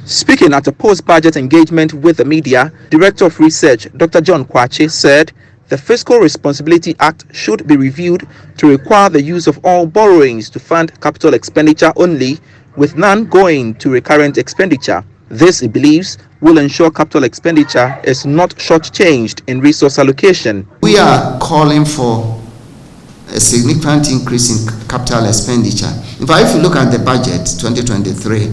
Speaking at a post-budget engagement with the media, Director of Research Dr. John Kwakye said the Fiscal Responsibility Act should be reviewed to require the use of all borrowings to fund capital expenditure only, with none going to recurrent expenditure. This, he believes, will ensure capital expenditure is not shortchanged in resource allocation. We are calling for a significant increase in capital expenditure. In fact, if you look at the budget 2023,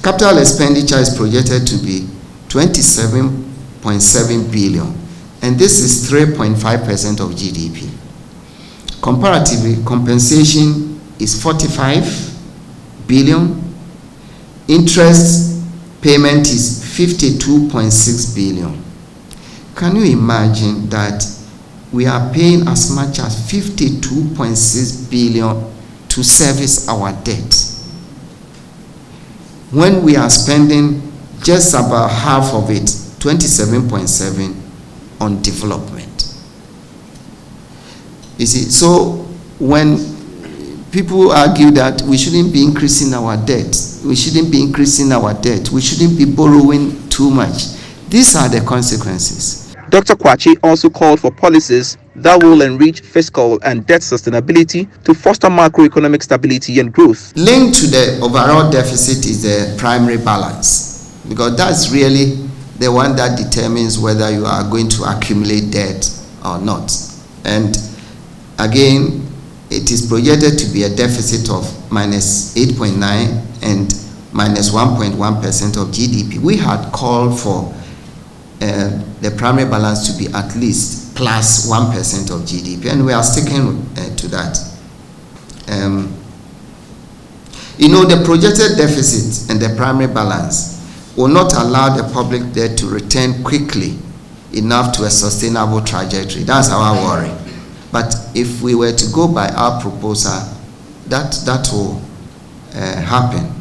capital expenditure is projected to be 27.7 billion, and this is 3.5% of GDP. Comparatively, compensation is 45 billion, interest payment is 52.6 billion. Can you imagine that we are paying as much as 52.6 billion to service our debt, when we are spending just about half of it, 27.7, on development? You see, so when people argue that we shouldn't be increasing our debt, we shouldn't be borrowing too much, these are the consequences. Dr. Kwakye also called for policies that will enrich fiscal and debt sustainability to foster macroeconomic stability and growth. Linked to the overall deficit is the primary balance, because that's really the one that determines whether you are going to accumulate debt or not. And again, it is projected to be a deficit of minus 8.9 and minus 1.1% of GDP. We had called for the primary balance to be at least plus 1% of GDP, and we are sticking to that. The projected deficit and the primary balance will not allow the public debt to return quickly enough to a sustainable trajectory. That's our worry. But if we were to go by our proposal, that will happen.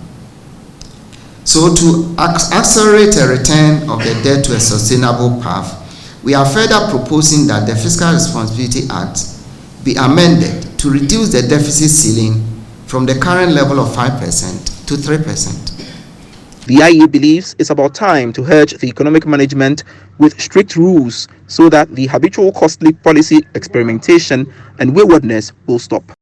So to accelerate a return of the debt to a sustainable path, we are further proposing that the Fiscal Responsibility Act be amended to reduce the deficit ceiling from the current level of 5% to 3%. The IE believes it's about time to urge the economic management with strict rules so that the habitual costly policy experimentation and waywardness will stop.